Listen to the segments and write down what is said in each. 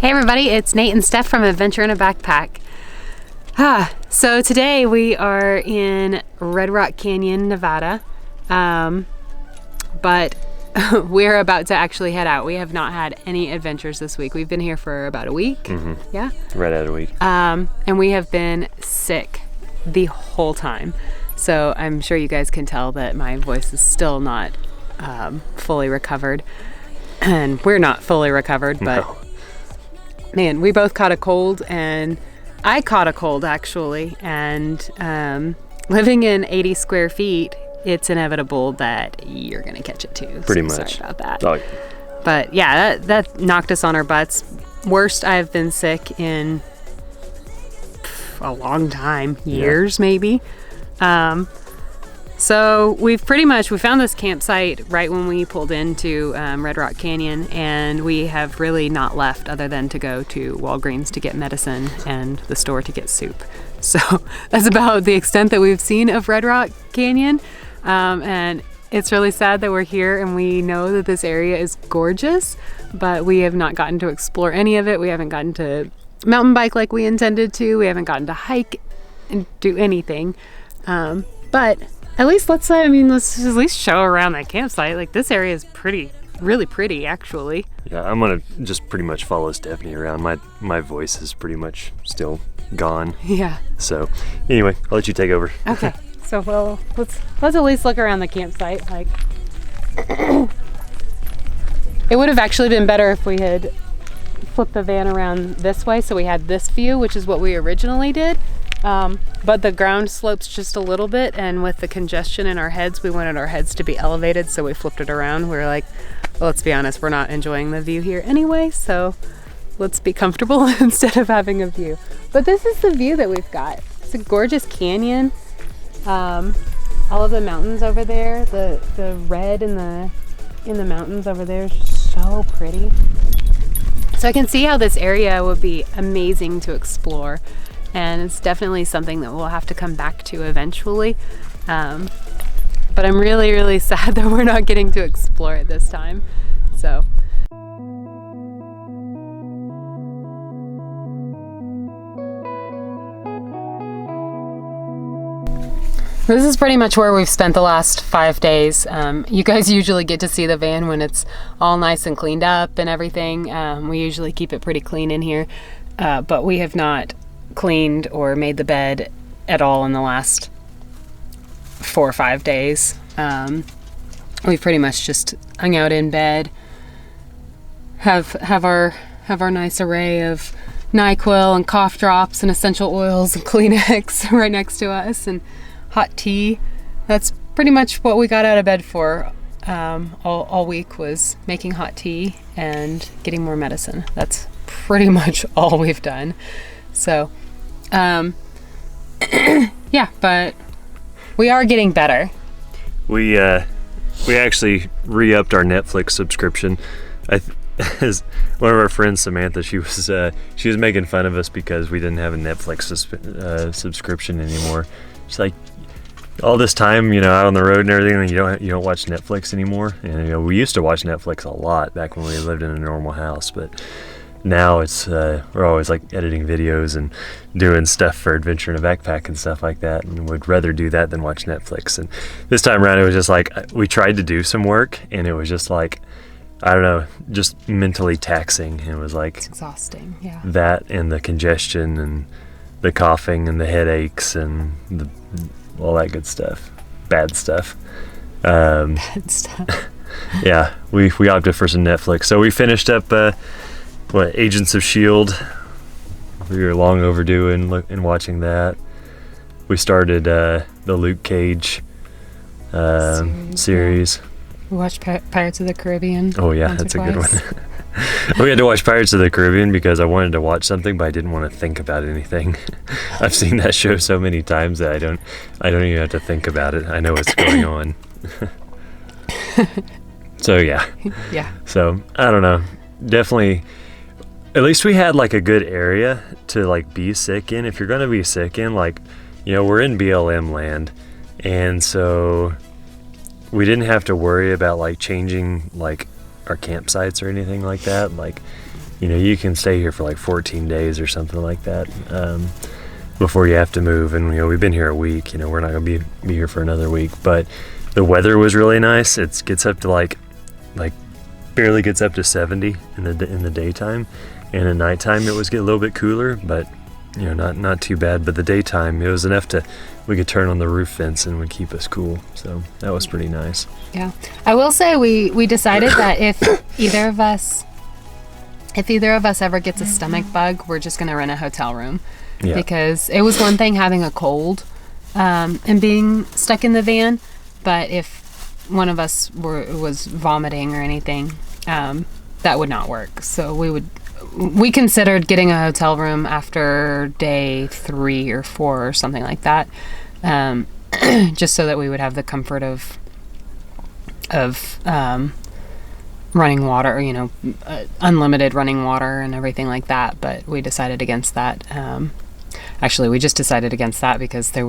Hey everybody, it's Nate and Steph from Adventure in a Backpack. So today we are in Red Rock Canyon, Nevada, but we're about to actually head out. We have not had any adventures this week. We've been here for about a week. Yeah? Right at a week. And we have been sick the whole time. So I'm sure you guys can tell that my voice is still not fully recovered. And we're not fully recovered, but man, we both caught a cold, and I caught a cold actually. And living in 80 square feet, it's inevitable that you're gonna catch it too. Pretty so much. Sorry about that. Oh. But yeah, that knocked us on our butts. Worst I've been sick in a long time, years maybe. So we found this campsite right when we pulled into Red Rock Canyon, and we have really not left other than to go to Walgreens to get medicine and the store to get soup. So that's about the extent that we've seen of Red Rock Canyon. And it's really sad that we're here, and we know that this area is gorgeous, but we have not gotten to explore any of it. We haven't gotten to mountain bike like we intended to. We haven't gotten to hike and do anything. But at least let's at least show around that campsite. Like, this area is really pretty actually. Yeah, I'm gonna just pretty much follow Stephanie around. My voice is pretty much still gone. Yeah. So anyway, I'll let you take over. Okay. So let's at least look around the campsite. Like, it would have actually been better if we had flipped the van around this way so we had this view, which is what we originally did. But the ground slopes just a little bit, and with the congestion in our heads, we wanted our heads to be elevated, so we flipped it around. We were like, well, let's be honest, we're not enjoying the view here anyway, so let's be comfortable instead of having a view. But this is the view that we've got. It's a gorgeous canyon. All of the mountains over there, the red in the mountains over there is just so pretty. So I can see how this area would be amazing to explore. And it's definitely something that we'll have to come back to eventually. But I'm really, really sad that we're not getting to explore it this time. So. This is pretty much where we've spent the last 5 days. You guys usually get to see the van when it's all nice and cleaned up and everything. We usually keep it pretty clean in here, but we have not cleaned or made the bed at all in the last 4 or 5 days. We've pretty much just hung out in bed, have our nice array of NyQuil and cough drops and essential oils and Kleenex right next to us, and hot tea. That's pretty much what we got out of bed for all week, was making hot tea and getting more medicine. That's pretty much all we've done. So, yeah, but we are getting better. We actually re-upped our Netflix subscription. As one of our friends, Samantha, she was making fun of us because we didn't have a Netflix subscription anymore. She's like, all this time, out on the road and everything, and you don't watch Netflix anymore. And we used to watch Netflix a lot back when we lived in a normal house, but now it's we're always like editing videos and doing stuff for Adventure in a Backpack and stuff like that, and would rather do that than watch Netflix. And this time around, it was just like we tried to do some work, and it was just like, I don't know, just mentally taxing. It was like, it's exhausting. Yeah. That and the congestion and the coughing and the headaches and all that good stuff, bad stuff. Bad stuff. Yeah, we opted for some Netflix, so we finished up. Agents of S.H.I.E.L.D. We were long overdue in watching that. We started the Luke Cage series. Yeah. We watched Pirates of the Caribbean. Oh yeah, that's a good one. We had to watch Pirates of the Caribbean because I wanted to watch something, but I didn't want to think about anything. I've seen that show so many times that I don't even have to think about it. I know what's going on. So yeah. Yeah. So I don't know. Definitely. At least we had like a good area to like be sick in. If you're gonna be sick in, like, we're in BLM land, and so we didn't have to worry about like changing like our campsites or anything like that. Like, you can stay here for like 14 days or something like that before you have to move. And we've been here a week. We're not gonna be here for another week. But the weather was really nice. It gets up to like barely gets up to 70 in the daytime, and at nighttime it was getting a little bit cooler, but not too bad. But the daytime it was enough we could turn on the roof vents and would keep us cool. So that was pretty nice. Yeah, I will say we decided that if either of us ever gets a stomach bug, we're just gonna rent a hotel room. Yeah. Because it was one thing having a cold and being stuck in the van, but if one of us was vomiting or anything, that would not work. So we considered getting a hotel room after day 3 or 4 or something like that, just so that we would have the comfort of running water, unlimited running water and everything like that. But we decided against that. Actually, we just decided against that because there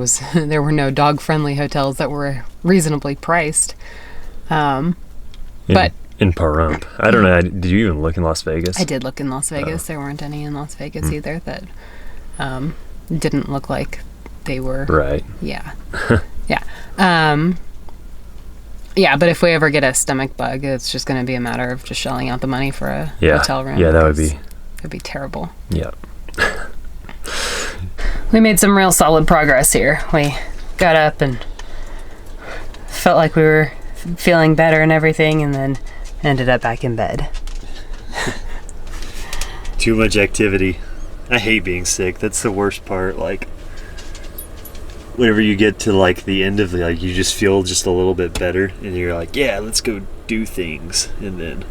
were no dog-friendly hotels that were reasonably priced. But in Pahrump, I don't know. Did you even look in Las Vegas? I did look in Las Vegas. There weren't any in Las Vegas either that didn't look like they were right. Yeah, yeah, yeah. But if we ever get a stomach bug, it's just going to be a matter of just shelling out the money for a hotel room. Yeah, that'd be terrible. Yeah. We made some real solid progress here. We got up and felt like we were feeling better and everything, and then ended up back in bed. Too much activity. I hate being sick. That's the worst part. Like, whenever you get to like the end of you just feel just a little bit better, and you're like, yeah, let's go do things, and then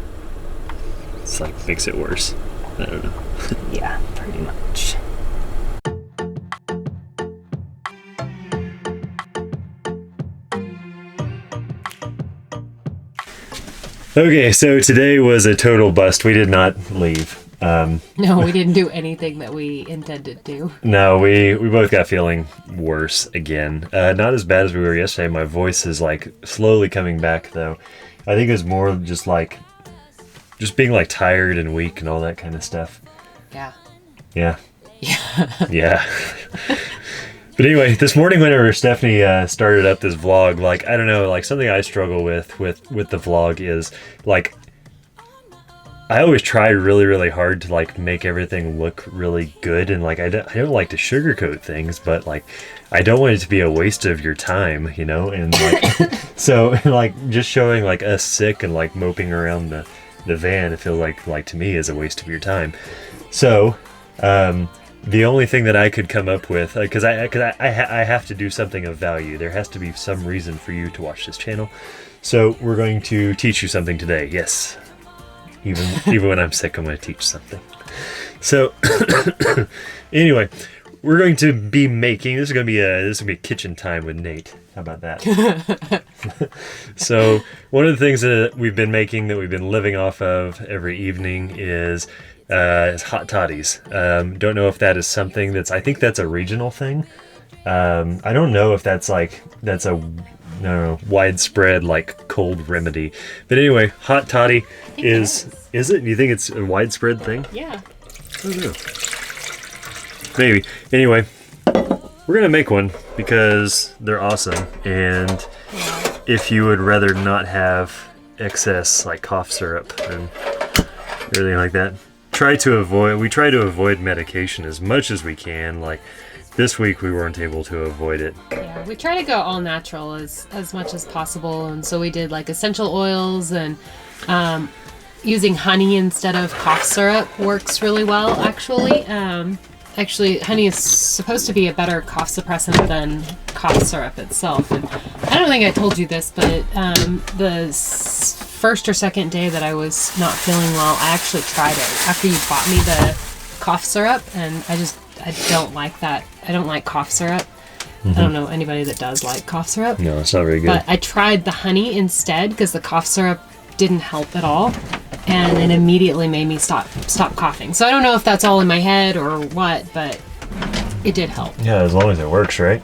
it's like makes it worse. I don't know. Yeah, pretty much. Okay, so today was a total bust. We did not leave. No, we didn't do anything that we intended to. No, we both got feeling worse again. Not as bad as we were yesterday. My voice is like slowly coming back though. I think it was more just being like tired and weak and all that kind of stuff. Yeah. Yeah. Yeah. Yeah. But anyway, this morning whenever Stephanie started up this vlog, like, I don't know, like something I struggle with the vlog is like, I always try really, really hard to like make everything look really good. And like, I don't like to sugarcoat things, but like, I don't want it to be a waste of your time, and like, so like just showing like us sick and like moping around the van, it feels like to me is a waste of your time. So, the only thing that I could come up with, because I have to do something of value. There has to be some reason for you to watch this channel. So we're going to teach you something today. Yes, even when I'm sick, I'm going to teach something. So anyway, we're going to be making. This is going to be a kitchen time with Nate. How about that? So one of the things that we've been making, that we've been living off of every evening, is hot toddies. Don't know if that is something I think that's a regional thing. I don't know if that's a widespread like cold remedy. But anyway, hot toddy is it? Do you think it's a widespread thing? Yeah. I don't know. Maybe. Anyway, we're gonna make one because they're awesome, and if you would rather not have excess like cough syrup and everything like that, we try to avoid medication as much as we can. Like this week we weren't able to avoid it. Yeah, we try to go all natural as much as possible, and so we did like essential oils, and using honey instead of cough syrup works really well actually. Actually, honey is supposed to be a better cough suppressant than cough syrup itself. And I don't think I told you this, but the first or second day that I was not feeling well, I actually tried it after you bought me the cough syrup, and I don't like that. I don't like cough syrup. Mm-hmm. I don't know anybody that does like cough syrup. No, it's not very good. But I tried the honey instead because the cough syrup didn't help at all, and it immediately made me stop coughing. So I don't know if that's all in my head or what, but it did help. Yeah, as long as it works, right?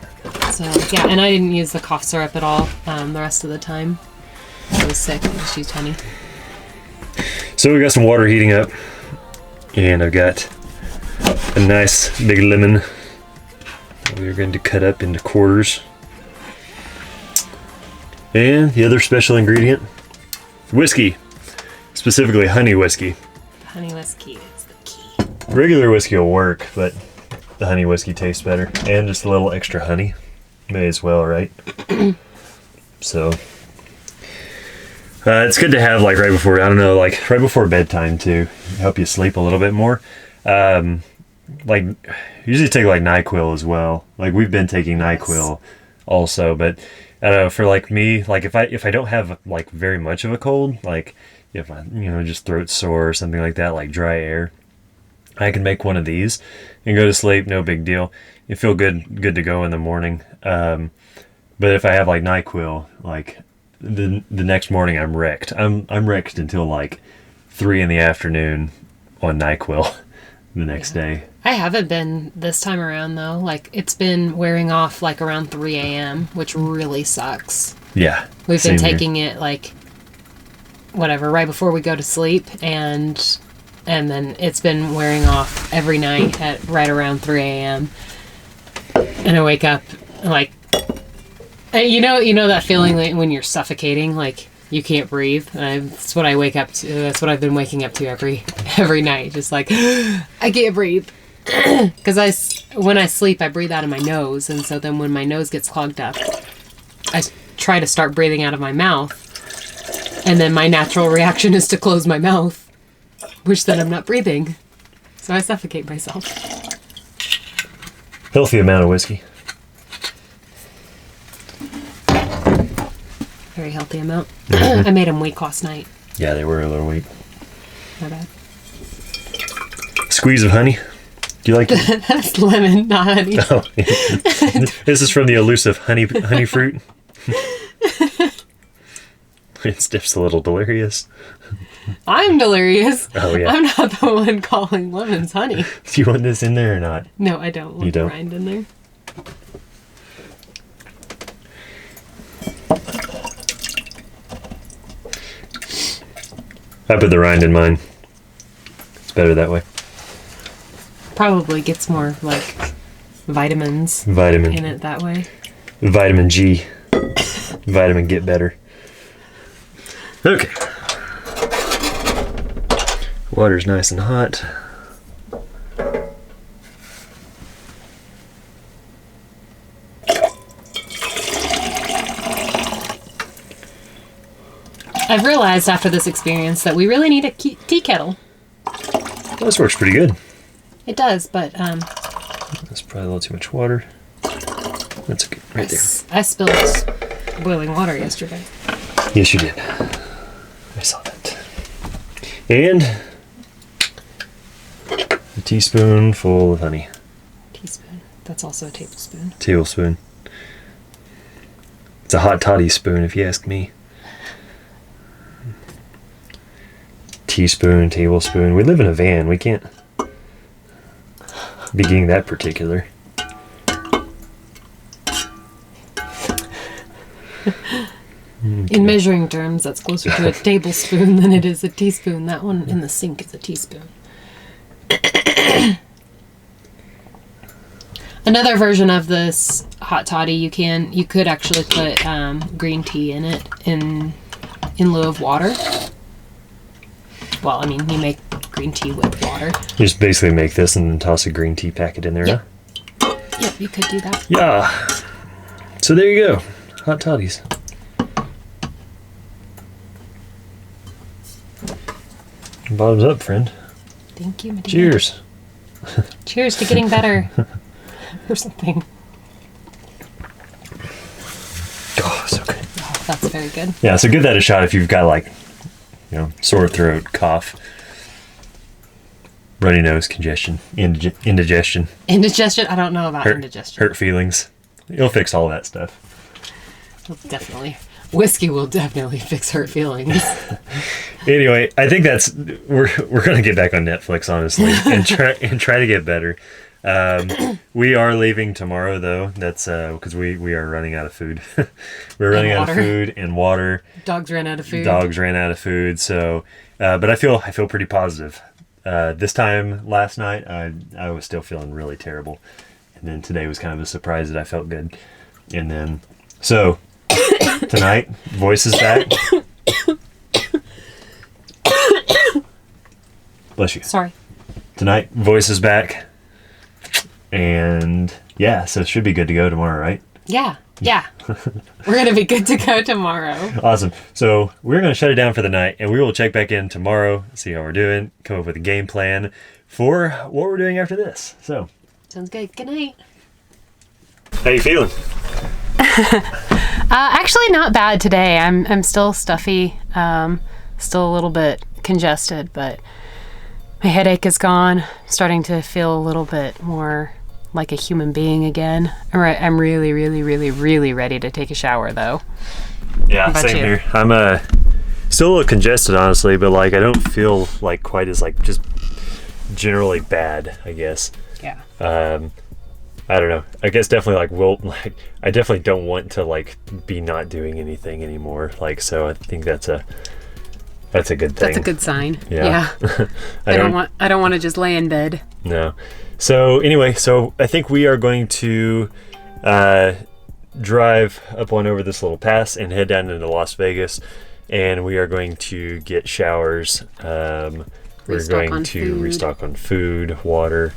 So yeah, and I didn't use the cough syrup at all the rest of the time. I was sick. I just used honey. So we got some water heating up. And I've got a nice big lemon that we're going to cut up into quarters. And the other special ingredient, whiskey, specifically honey whiskey. Honey whiskey is the key. Regular whiskey will work, but the honey whiskey tastes better. And just a little extra honey. May as well, right? So, it's good to have like right before, I don't know, like right before bedtime too. Help you sleep a little bit more. Like, usually take like NyQuil as well. Like we've been taking NyQuil also, but I don't know, for like me, like if I don't have like very much of a cold, like if I, just throat sore or something like that, like dry air, I can make one of these and go to sleep, no big deal. You feel good to go in the morning. But if I have like NyQuil, like the next morning I'm wrecked. I'm wrecked until like 3 p.m. on NyQuil the next day. I haven't been this time around though. Like it's been wearing off like around 3 a.m., which really sucks. Yeah. We've been taking it like whatever right before we go to sleep, and then it's been wearing off every night at right around 3 a.m. And I wake up like, you know that feeling like when you're suffocating, like you can't breathe. That's what I wake up to. That's what I've been waking up to every night. Just like, I can't breathe. Because when I sleep, I breathe out of my nose. And so then when my nose gets clogged up, I try to start breathing out of my mouth. And then my natural reaction is to close my mouth, which then I'm not breathing. So I suffocate myself. Healthy amount of whiskey. Very healthy amount. I made them weak last night. Yeah, they were a little weak. My bad. Squeeze of honey. Do you like it? That's lemon, not honey. Oh, yeah. This is from the elusive honey fruit. Steph's a little delirious. I'm delirious. Oh, yeah. I'm not the one calling lemons honey. Do you want this in there or not? No, I don't want the rind in there. I put the rind in mine. It's better that way. Probably gets more like vitamins in it that way. Vitamin G. Vitamin get better. Okay. Water's nice and hot. I've realized after this experience that we really need a tea kettle. This works pretty good. It does, but that's probably a little too much water. That's okay, right there. I spilled boiling water yesterday. Yes, you did. I saw that. And a teaspoonful of honey. Teaspoon. That's also a tablespoon. Tablespoon. It's a hot toddy spoon, if you ask me. Teaspoon, tablespoon. We live in a van. We can't be getting that particular. In measuring terms, that's closer to a tablespoon than it is a teaspoon. That one in the sink is a teaspoon. Another version of this hot toddy, you could actually put green tea in it in lieu of water. Well, I mean, you make green tea with water. You just basically make this and then toss a green tea packet in there, yep. Huh? Yep, you could do that. Yeah. So there you go. Hot toddies. Bottoms up, friend. Thank you, Medina. Cheers. Cheers to getting better. Or something. Oh, so good. Oh, that's very good. Yeah, so give that a shot if you've got like, sore throat, cough, runny nose, congestion, indigestion. Indigestion? I don't know about indigestion. Hurt feelings. It'll fix all that stuff. Definitely. Whiskey will definitely fix hurt feelings. Anyway, I think we're gonna get back on Netflix, honestly, and try to get better. We are leaving tomorrow though. That's because we are running out of food. We're running out of food and water. Dogs ran out of food. So, but I feel pretty positive. This time last night, I was still feeling really terrible. And then today was kind of a surprise that I felt good. And then, so, tonight, voice is back. Bless you. Sorry. Tonight, voice is back. And, yeah, so it should be good to go tomorrow, right? Yeah. We're going to be good to go tomorrow. Awesome. So we're going to shut it down for the night, and we will check back in tomorrow, see how we're doing, come up with a game plan for what we're doing after this. So Sounds good. Good night. how you feeling? Actually, not bad today. I'm still stuffy, still a little bit congested, but my headache is gone. Starting to feel a little bit more like a human being again. I'm really, really, really, really ready to take a shower, though. Yeah, same you? here. I'm still a little congested, honestly, but like I don't feel like quite as like just generally bad, I guess. Yeah. I don't know. I guess definitely like I definitely don't want to like be not doing anything anymore. Like, so I think that's a good thing. That's a good sign. Yeah. I don't want to just lay in bed. No. So anyway, so I think we are going to drive up on over this little pass and head down into Las Vegas, and we are going to get showers. We're going to restock on food, water,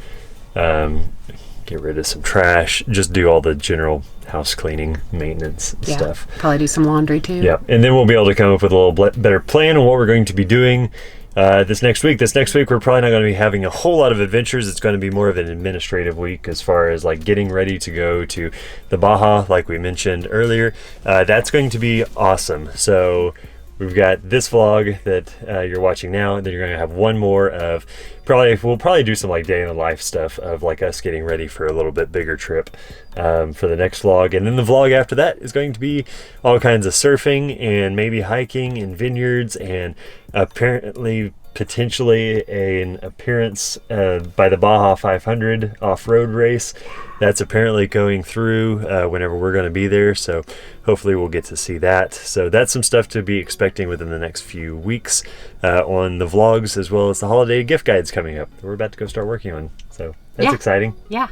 get rid of some trash, just do all the general house cleaning, maintenance stuff. Probably do some laundry too. Yeah, and then we'll be able to come up with a little better plan on what we're going to be doing this next week. This next week, we're probably not going to be having a whole lot of adventures. It's going to be more of an administrative week as far as like getting ready to go to the Baja, like we mentioned earlier. That's going to be awesome. So we've got this vlog that you're watching now, and then you're going to have one more of we'll probably do some like day in the life stuff of like us getting ready for a little bit bigger trip for the next vlog. And then the vlog after that is going to be all kinds of surfing and maybe hiking and vineyards, and apparently potentially an appearance by the Baja 500 off-road race that's apparently going through whenever we're going to be there, so hopefully we'll get to see that. So that's some stuff to be expecting within the next few weeks on the vlogs, as well as the holiday gift guides coming up that we're about to go start working on, so that's exciting. Yeah.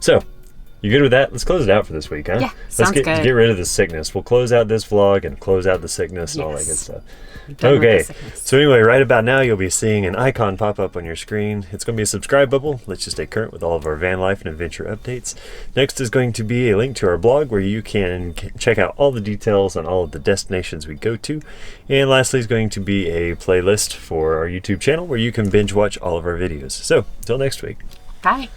So you good with that? Let's close it out for this week, huh? Yeah, sounds good. Get rid of the sickness. We'll close out this vlog and close out the sickness and all that good stuff. Okay, so anyway, right about now you'll be seeing an icon pop up on your screen. It's going to be a subscribe bubble. Let's just stay current with all of our van life and adventure updates. Next is going to be a link to our blog where you can check out all the details on all of the destinations we go to. And lastly is going to be a playlist for our YouTube channel where you can binge watch all of our videos. So, until next week. Bye.